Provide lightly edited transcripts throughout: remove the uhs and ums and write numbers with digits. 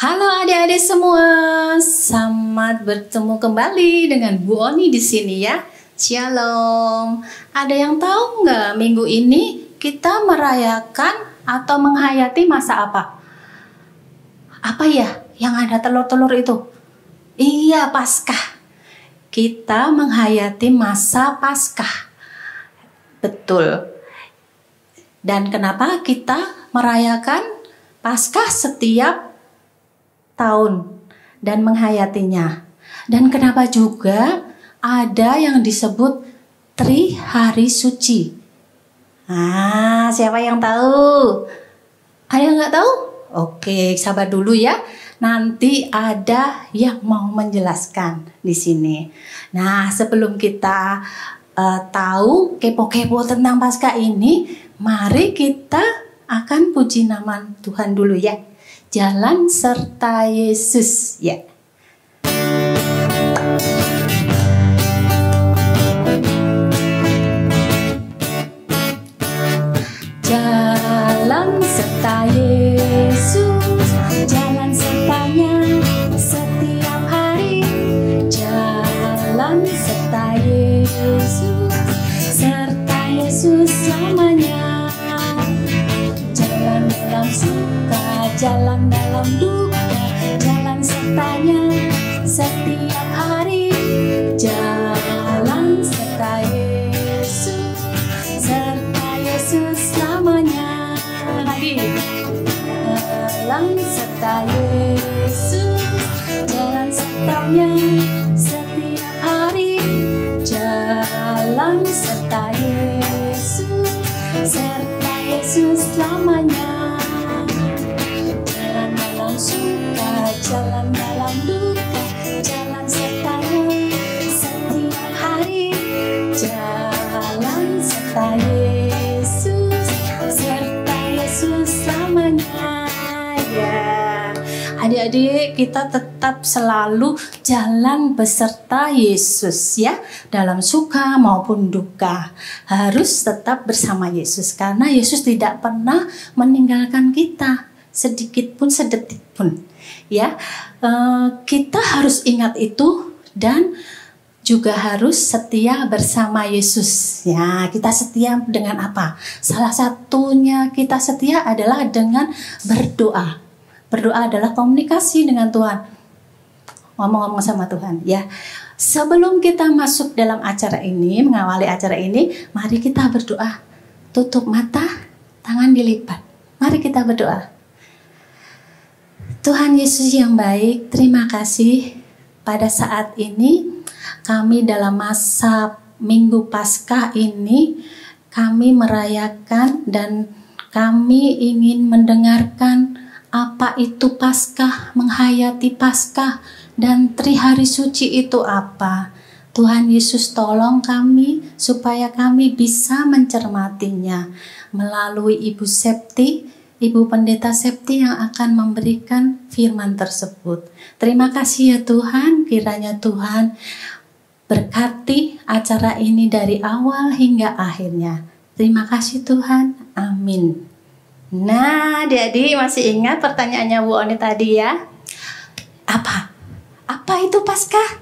Halo adik-adik semua, selamat bertemu kembali dengan Bu Oni di sini ya. Shalom. Ada yang tahu nggak minggu ini kita merayakan atau menghayati masa apa? Apa ya yang ada telur-telur itu? Iya, Paskah. Kita menghayati masa Paskah. Betul. Dan kenapa kita merayakan Paskah setiap tahun dan menghayatinya? Dan kenapa juga ada yang disebut Tri Hari Suci? Siapa yang tahu? Ada yang nggak tahu? Oke, sabar dulu ya. Nanti ada yang mau menjelaskan di sini. Nah, sebelum kita tahu kepo-kepo tentang Paskah ini, mari kita akan puji nama Tuhan dulu ya. Jalan serta Yesus ya. Jalan serta Yesus, jalan sertanya setiap hari. Jalan serta Yesus selamanya. Jalan dalam suka, jalan dalam duka, jalan sertanya setiap hari. Jalan serta Yesus selamanya. Lagi. Jalan serta Yesus, jalan sertanya setiap hari. Jalan serta Yesus selamanya. Jalan dalam suka, jalan dalam duka, jalan sertanya setiap hari. Jalan serta Yesus selamanya ya. Adik-adik, kita tetap selalu jalan beserta Yesus ya. Dalam suka maupun duka harus tetap bersama Yesus, karena Yesus tidak pernah meninggalkan kita sedikit pun, sedetik pun ya. Kita harus ingat itu dan juga harus setia bersama Yesus ya. Kita setia dengan apa? Salah satunya kita setia adalah dengan berdoa. Berdoa adalah komunikasi dengan Tuhan, ngomong-ngomong sama Tuhan ya. Sebelum kita masuk dalam acara ini, mengawali acara ini, mari kita berdoa. Tutup mata, tangan dilipat. Mari kita berdoa. Tuhan Yesus yang baik, terima kasih pada saat ini kami dalam masa Minggu Paskah ini, kami merayakan dan kami ingin mendengarkan apa itu Paskah, menghayati Paskah, dan Tri Hari Suci itu apa. Tuhan Yesus tolong kami supaya kami bisa mencermatinya melalui Ibu Septi, Ibu Pendeta Septi yang akan memberikan firman tersebut. Terima kasih ya Tuhan, kiranya Tuhan berkati acara ini dari awal hingga akhirnya. Terima kasih Tuhan, amin. Nah, adik-adik masih ingat pertanyaannya Bu Oni tadi ya? Apa itu Paskah?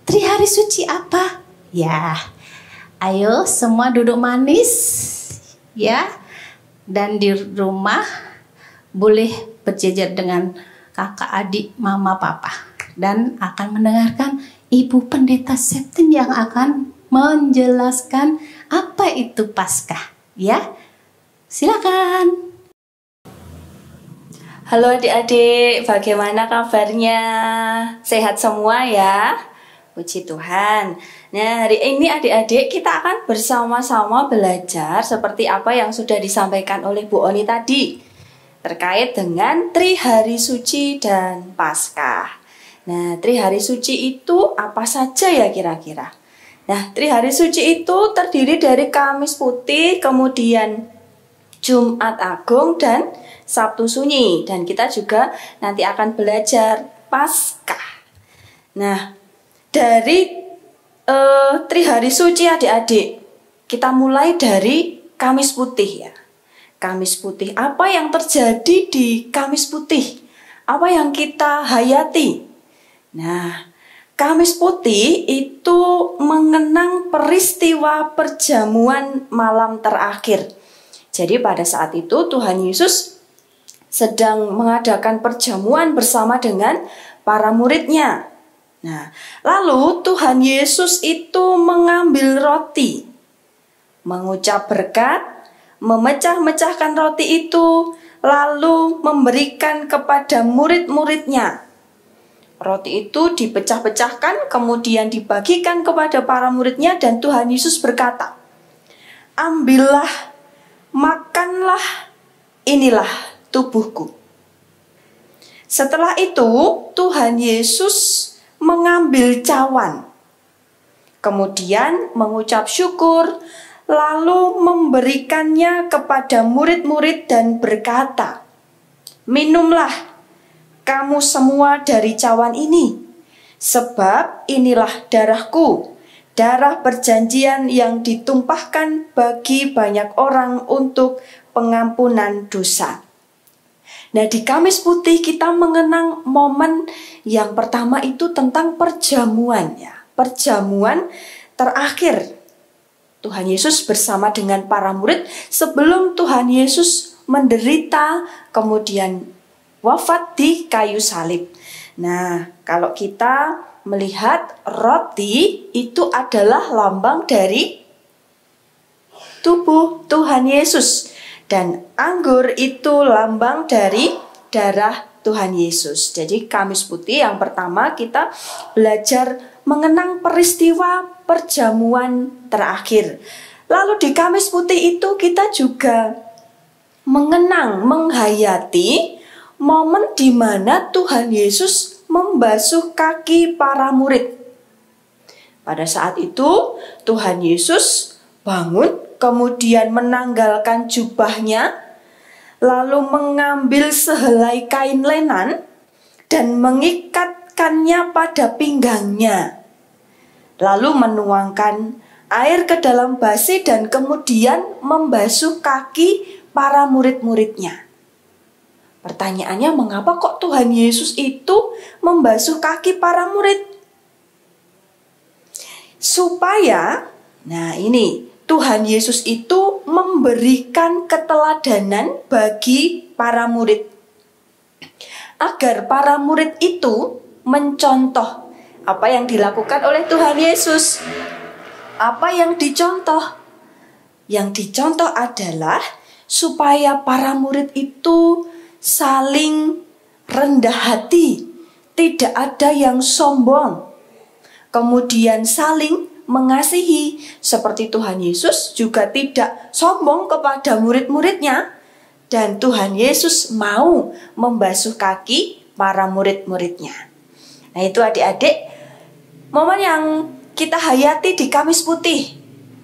Tri Hari Suci apa? Ya, ayo semua duduk manis ya. Dan di rumah boleh berjejer dengan kakak, adik, mama, papa. Dan akan mendengarkan Ibu Pendeta Septin yang akan menjelaskan apa itu Paskah ya. Silakan. Halo adik-adik, bagaimana kabarnya? Sehat semua ya? Puji Tuhan. Nah, hari ini adik-adik kita akan bersama-sama belajar seperti apa yang sudah disampaikan oleh Bu Oni tadi terkait dengan Tri Hari Suci dan Paskah. Nah, Tri Hari Suci itu apa saja ya kira-kira? Nah, Tri Hari Suci itu terdiri dari Kamis Putih, kemudian Jumat Agung, dan Sabtu Sunyi. Dan kita juga nanti akan belajar Paskah. Nah, dari Tri Hari Suci adik-adik, kita mulai dari Kamis Putih ya. Kamis Putih, apa yang terjadi di Kamis Putih? Apa yang kita hayati? Nah, Kamis Putih itu mengenang peristiwa perjamuan malam terakhir. Jadi pada saat itu Tuhan Yesus sedang mengadakan perjamuan bersama dengan para muridnya. Nah, lalu Tuhan Yesus itu mengambil roti, mengucap berkat, memecah-mecahkan roti itu, lalu memberikan kepada murid-muridnya. Roti itu dipecah-pecahkan, kemudian dibagikan kepada para muridnya, dan Tuhan Yesus berkata, "Ambillah, makanlah, inilah tubuhku." Setelah itu, Tuhan Yesus mengambil cawan, kemudian mengucap syukur, lalu memberikannya kepada murid-murid dan berkata, "Minumlah kamu semua dari cawan ini, sebab inilah darahku, darah perjanjian yang ditumpahkan bagi banyak orang untuk pengampunan dosa." Nah, di Kamis Putih kita mengenang momen yang pertama itu tentang perjamuan, ya. Perjamuan terakhir Tuhan Yesus bersama dengan para murid sebelum Tuhan Yesus menderita kemudian wafat di kayu salib. Nah, kalau kita melihat roti itu adalah lambang dari tubuh Tuhan Yesus, dan anggur itu lambang dari darah Tuhan Yesus. Jadi Kamis Putih yang pertama kita belajar mengenang peristiwa perjamuan terakhir. Lalu di Kamis Putih itu kita juga mengenang, menghayati momen di mana Tuhan Yesus membasuh kaki para murid. Pada saat itu Tuhan Yesus bangun, kemudian menanggalkan jubahnya, lalu mengambil sehelai kain lenan dan mengikatkannya pada pinggangnya, lalu menuangkan air ke dalam basi dan kemudian membasuh kaki para murid-muridnya. Pertanyaannya, mengapa kok Tuhan Yesus itu membasuh kaki para murid? Supaya, nah ini, Tuhan Yesus itu memberikan keteladanan bagi para murid, agar para murid itu mencontoh apa yang dilakukan oleh Tuhan Yesus. Apa yang dicontoh? Yang dicontoh adalah supaya para murid itu saling rendah hati, tidak ada yang sombong, kemudian saling mengasihi, seperti Tuhan Yesus juga tidak sombong kepada murid-muridnya, dan Tuhan Yesus mau membasuh kaki para murid-muridnya. Nah, itu adik-adik momen yang kita hayati di Kamis Putih,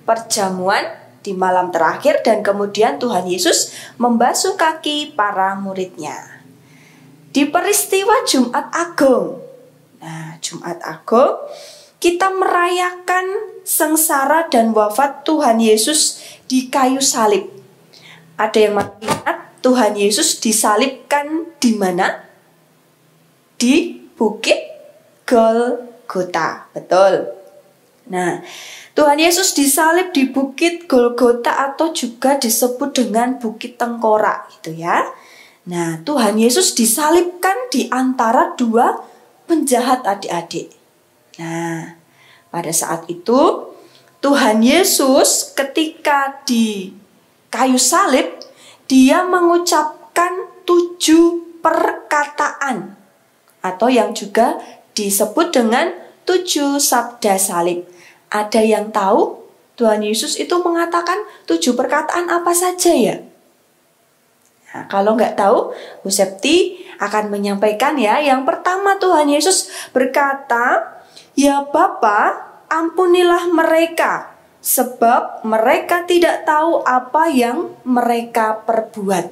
perjamuan di malam terakhir, dan kemudian Tuhan Yesus membasuh kaki para muridnya. Di peristiwa Jumat Agung, nah Jumat Agung kita merayakan sengsara dan wafat Tuhan Yesus di kayu salib. Ada yang masih ingat Tuhan Yesus disalibkan di mana? Di Bukit Golgota, betul. Nah, Tuhan Yesus disalib di Bukit Golgota atau juga disebut dengan Bukit Tengkorak, gitu ya. Nah, Tuhan Yesus disalibkan di antara dua penjahat adik-adik. Nah, pada saat itu Tuhan Yesus ketika di kayu salib, dia mengucapkan 7 perkataan atau yang juga disebut dengan 7 sabda salib. Ada yang tahu Tuhan Yesus itu mengatakan 7 perkataan apa saja ya? Nah, kalau nggak tahu, Bu Septi akan menyampaikan ya. Yang pertama, Tuhan Yesus berkata, "Ya Bapa, ampunilah mereka, sebab mereka tidak tahu apa yang mereka perbuat."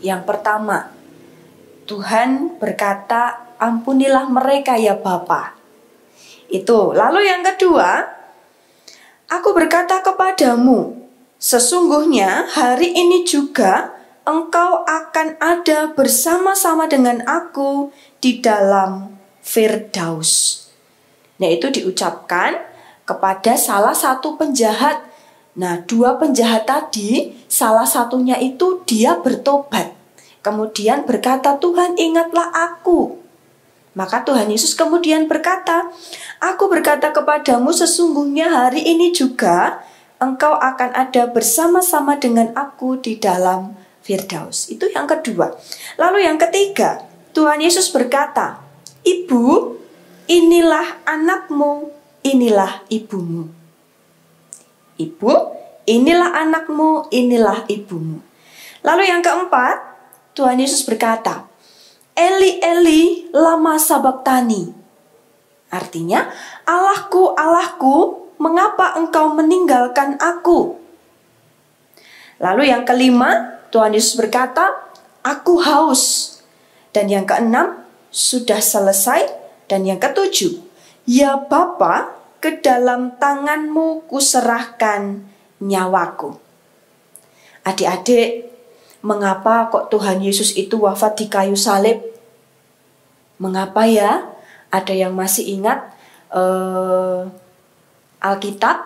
Yang pertama, Tuhan berkata, "Ampunilah mereka ya Bapa." Itu. Lalu yang kedua, "Aku berkata kepadamu, sesungguhnya hari ini juga engkau akan ada bersama-sama dengan aku di dalam Firdaus. Nah, itu diucapkan kepada salah satu penjahat. Nah, dua penjahat tadi, salah satunya itu dia bertobat. Kemudian berkata, Tuhan ingatlah aku. Maka Tuhan Yesus kemudian berkata, aku berkata kepadamu sesungguhnya hari ini juga engkau akan ada bersama-sama dengan aku di dalam Firdaus. Itu yang kedua. Lalu yang ketiga, Tuhan Yesus berkata, Ibu, inilah anakmu, inilah ibumu. Ibu, inilah anakmu, inilah ibumu. Lalu yang keempat, Tuhan Yesus berkata, Eli, Eli, lama sabachthani. Artinya, Allahku, Allahku, mengapa engkau meninggalkan aku? Lalu yang kelima, Tuhan Yesus berkata, aku haus. Dan yang keenam, sudah selesai. Dan yang ketujuh, ya Bapa, ke dalam tanganmu kuserahkan nyawaku. Adik-adik, mengapa kok Tuhan Yesus itu wafat di kayu salib? Mengapa ya? Ada yang masih ingat Alkitab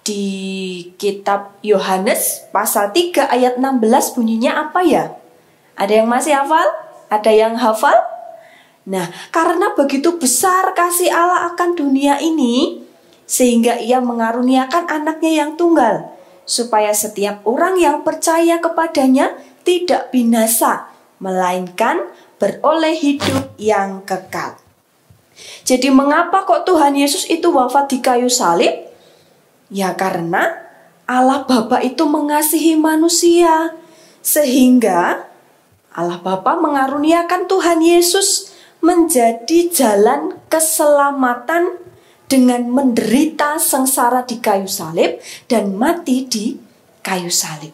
di kitab Yohanes pasal 3 ayat 16 bunyinya apa ya? Ada yang masih hafal? Ada yang hafal? Nah, karena begitu besar kasih Allah akan dunia ini, sehingga ia mengaruniakan anaknya yang tunggal, supaya setiap orang yang percaya kepadanya tidak binasa, melainkan beroleh hidup yang kekal. Jadi mengapa kok Tuhan Yesus itu wafat di kayu salib? Ya karena Allah Bapa itu mengasihi manusia, sehingga Allah Bapa mengaruniakan Tuhan Yesus menjadi jalan keselamatan dengan menderita sengsara di kayu salib dan mati di kayu salib.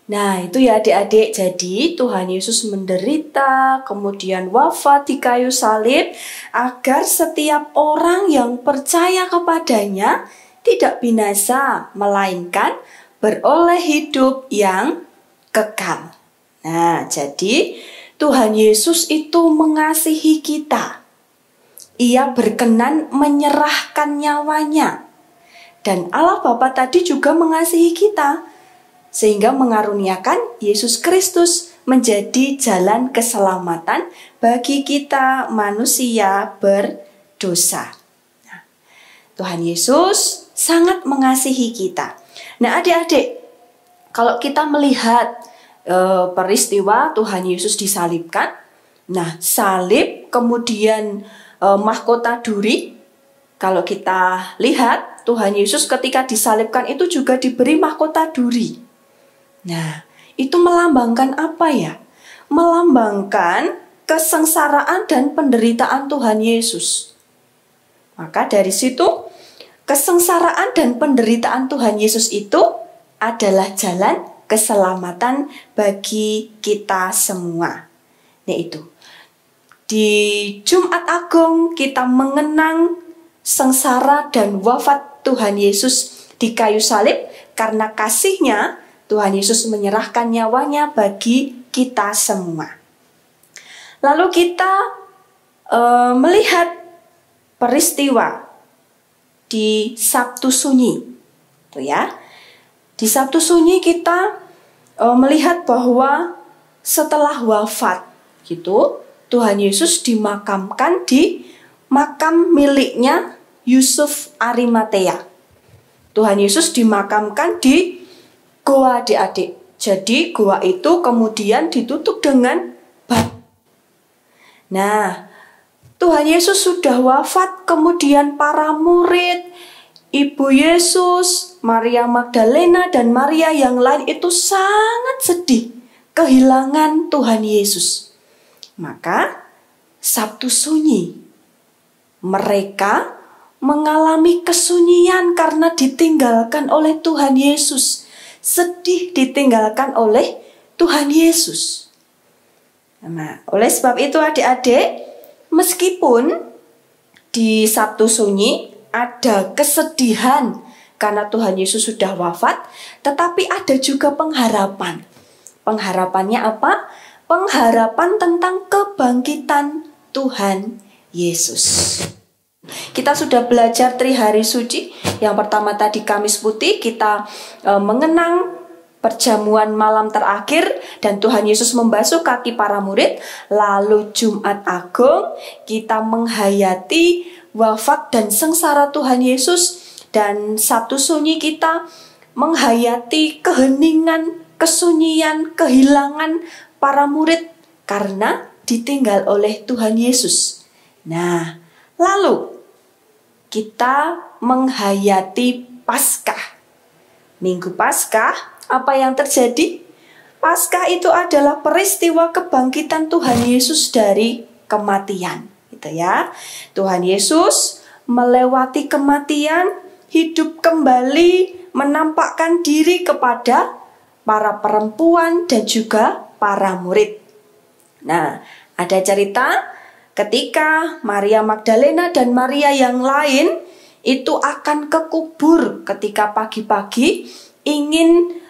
Nah, itu ya adik-adik. Jadi Tuhan Yesus menderita, kemudian wafat di kayu salib agar setiap orang yang percaya kepadanya tidak binasa, melainkan beroleh hidup yang kekal. Nah, jadi Tuhan Yesus itu mengasihi kita. Ia berkenan menyerahkan nyawanya. Dan Allah Bapa tadi juga mengasihi kita, sehingga mengaruniakan Yesus Kristus menjadi jalan keselamatan bagi kita manusia berdosa. Nah, Tuhan Yesus sangat mengasihi kita. Nah, adik-adik, kalau kita melihat peristiwa Tuhan Yesus disalibkan, nah salib kemudian mahkota duri. Kalau kita lihat Tuhan Yesus ketika disalibkan itu juga diberi mahkota duri. Nah, itu melambangkan apa ya? Melambangkan kesengsaraan dan penderitaan Tuhan Yesus. Maka dari situ kesengsaraan dan penderitaan Tuhan Yesus itu adalah jalan keselamatan bagi kita semua. Nah itu, di Jumat Agung kita mengenang sengsara dan wafat Tuhan Yesus di kayu salib. Karena kasih-Nya, Tuhan Yesus menyerahkan nyawanya bagi kita semua. Lalu kita melihat peristiwa di Sabtu Sunyi. Tuh ya. Di Sabtu Sunyi kita melihat bahwa setelah wafat gitu, Tuhan Yesus dimakamkan di makam miliknya Yusuf Arimatea. Tuhan Yesus dimakamkan di goa adik-adik. Jadi goa itu kemudian ditutup dengan batu. Nah, Tuhan Yesus sudah wafat, kemudian para murid, Ibu Yesus, Maria Magdalena, dan Maria yang lain itu sangat sedih kehilangan Tuhan Yesus. Maka Sabtu Sunyi, mereka mengalami kesunyian karena ditinggalkan oleh Tuhan Yesus. Sedih ditinggalkan oleh Tuhan Yesus. Nah, oleh sebab itu adik-adik, meskipun di Sabtu Sunyi ada kesedihan karena Tuhan Yesus sudah wafat, tetapi ada juga pengharapan Pengharapannya apa? Pengharapan tentang kebangkitan Tuhan Yesus. Kita sudah belajar Trihari Suci. Yang pertama tadi Kamis Putih, kita mengenang perjamuan malam terakhir dan Tuhan Yesus membasuh kaki para murid. Lalu Jumat Agung, kita menghayati wafat dan sengsara Tuhan Yesus. Dan Sabtu Sunyi kita menghayati keheningan, kesunyian, kehilangan para murid karena ditinggal oleh Tuhan Yesus. Nah, lalu kita menghayati Paskah. Minggu Paskah, apa yang terjadi? Paskah itu adalah peristiwa kebangkitan Tuhan Yesus dari kematian, gitu ya. Tuhan Yesus melewati kematian, hidup kembali, menampakkan diri kepada para perempuan dan juga para murid. Nah, ada cerita ketika Maria Magdalena dan Maria yang lain itu akan ke kubur ketika pagi-pagi ingin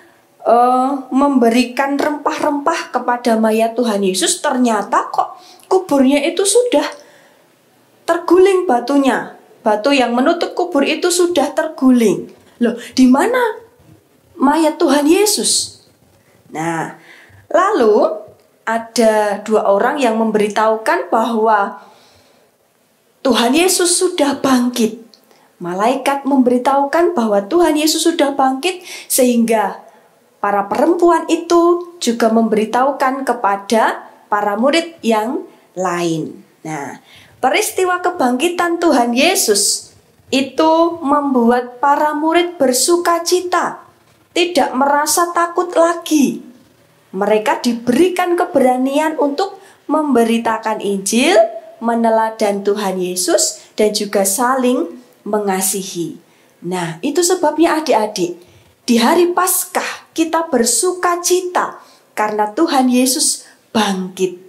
memberikan rempah-rempah kepada mayat Tuhan Yesus. Ternyata kok kuburnya itu sudah terguling batunya. Batu yang menutup kubur itu sudah terguling. Loh, di mana mayat Tuhan Yesus? Nah, lalu ada dua orang yang memberitahukan bahwa Tuhan Yesus sudah bangkit. Malaikat memberitahukan bahwa Tuhan Yesus sudah bangkit, sehingga para perempuan itu juga memberitahukan kepada para murid yang lain. Nah, peristiwa kebangkitan Tuhan Yesus itu membuat para murid bersuka cita, tidak merasa takut lagi. Mereka diberikan keberanian untuk memberitakan Injil, meneladan Tuhan Yesus, dan juga saling mengasihi. Nah, itu sebabnya adik-adik, di hari Paskah kita bersuka cita karena Tuhan Yesus bangkit.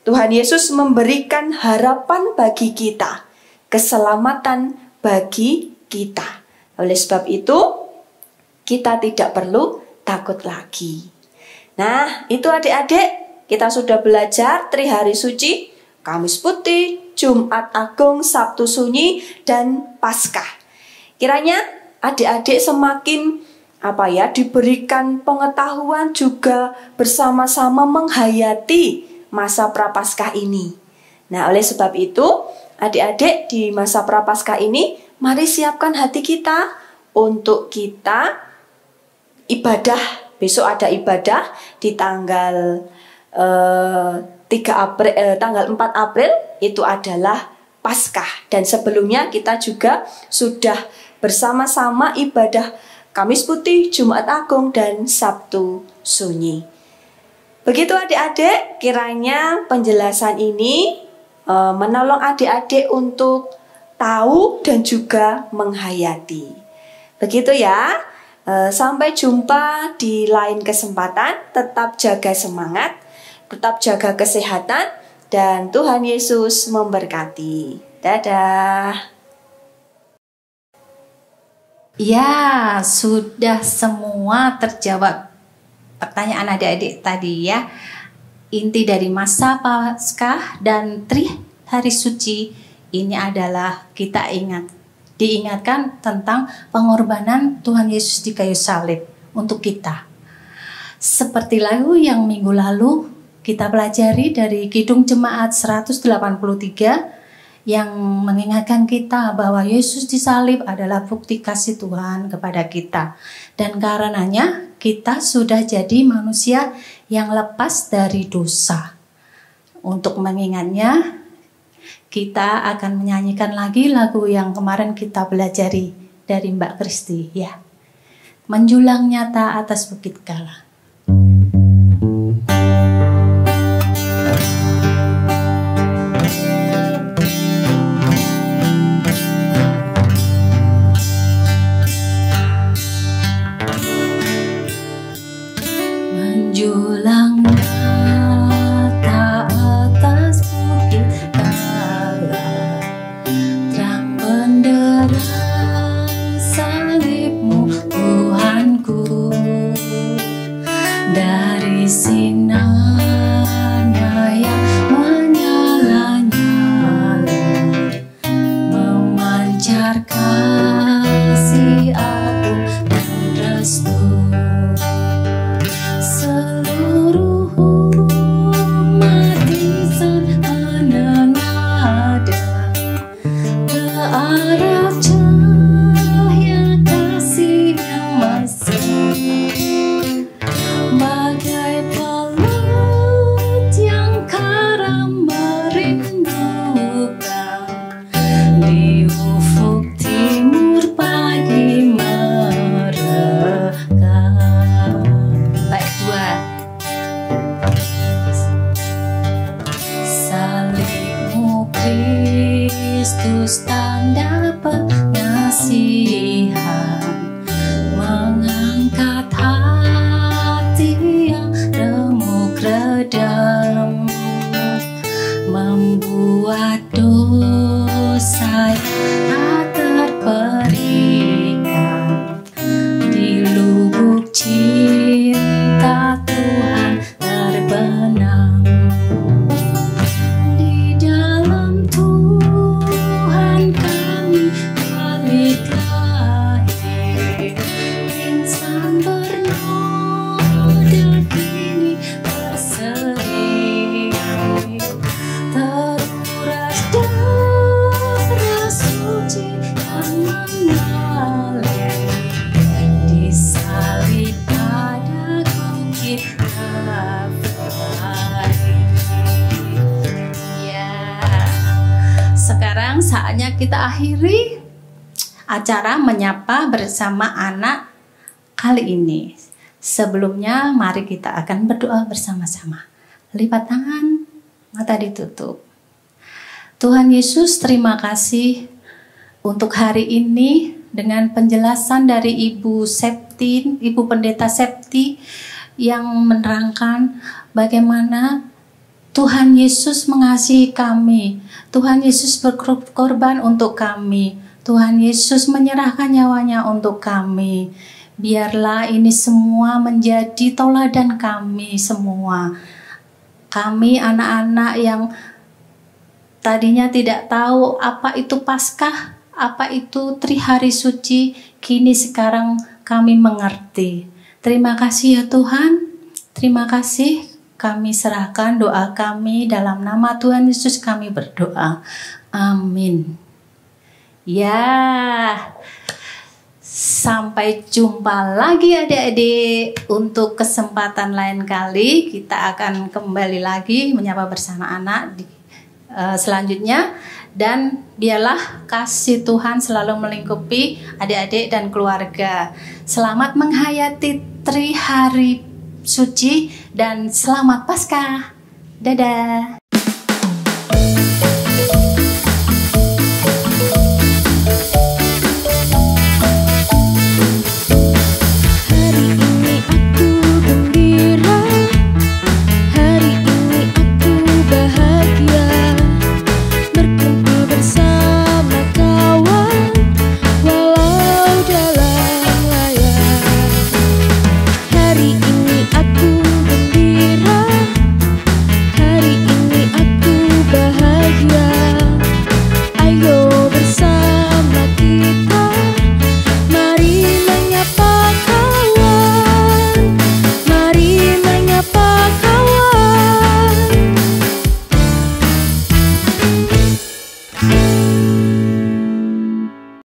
Tuhan Yesus memberikan harapan bagi kita, keselamatan bagi kita. Oleh sebab itu, kita tidak perlu takut lagi. Nah, itu adik-adik, kita sudah belajar Trihari Suci, Kamis Putih, Jumat Agung, Sabtu Sunyi, dan Paskah. Kiranya adik-adik semakin diberikan pengetahuan juga bersama-sama menghayati masa Prapaskah ini. Nah, oleh sebab itu, adik-adik di masa Prapaskah ini, mari siapkan hati kita untuk kita ibadah. Besok ada ibadah di tanggal 4 April itu adalah Paskah. Dan sebelumnya kita juga sudah bersama-sama ibadah Kamis Putih, Jumat Agung, dan Sabtu Sunyi. Begitu adik-adik, kiranya penjelasan ini menolong adik-adik untuk tahu dan juga menghayati. Begitu ya. Sampai jumpa di lain kesempatan. Tetap jaga semangat, tetap jaga kesehatan, dan Tuhan Yesus memberkati. Dadah. Ya, sudah semua terjawab pertanyaan adik-adik tadi ya. Inti dari masa Paskah dan Trihari Suci ini adalah kita diingatkan tentang pengorbanan Tuhan Yesus di kayu salib untuk kita. Seperti lagu yang minggu lalu kita pelajari dari Kidung Jemaat 183 yang mengingatkan kita bahwa Yesus disalib adalah bukti kasih Tuhan kepada kita. Dan karenanya kita sudah jadi manusia yang lepas dari dosa. Untuk mengingatnya, kita akan menyanyikan lagi lagu yang kemarin kita pelajari dari Mbak Kristi ya. Menjulang nyata atas bukit Kala. Menjulang nyata atas bukit Kala, terang benderang salibmu Tuhanku. kasih agung dan restu. Seluruh umat insan menengadah ke arah cahaya kasih yang mesra, bagai pelut yang karam merindukan di ufuk timur pagi merekah. Baik dua. Salibmu Kristus tanda pengasihan, mengangkat hati yang remuk redam, membuat dosa tak terperikan. Di lubuk cinta Tuhan terbenam. Di dalam Tuhan kami balik lahir, insan bernoda kini berseri, teruras darah suci yang mengalir, disalib pada bukit Kalvari. Ya, sekarang saatnya kita akhiri acara menyapa bersama anak kali ini. Sebelumnya mari kita akan berdoa bersama-sama. Lipat tangan, mata ditutup. Tuhan Yesus, terima kasih untuk hari ini dengan penjelasan dari Ibu Septi, Ibu Pendeta Septi yang menerangkan bagaimana Tuhan Yesus mengasihi kami. Tuhan Yesus berkorban untuk kami. Tuhan Yesus menyerahkan nyawanya untuk kami. Biarlah ini semua menjadi tauladan kami semua. Kami anak-anak yang tadinya tidak tahu apa itu Paskah, apa itu Trihari Suci, kini sekarang kami mengerti. Terima kasih ya Tuhan. Terima kasih. Kami serahkan doa kami dalam nama Tuhan Yesus kami berdoa. Amin. Ya, sampai jumpa lagi adik-adik. Untuk kesempatan lain kali kita akan kembali lagi menyapa bersama anak di selanjutnya. Dan biarlah kasih Tuhan selalu melingkupi adik-adik dan keluarga. Selamat menghayati Trihari Suci dan selamat Paskah. Dadah.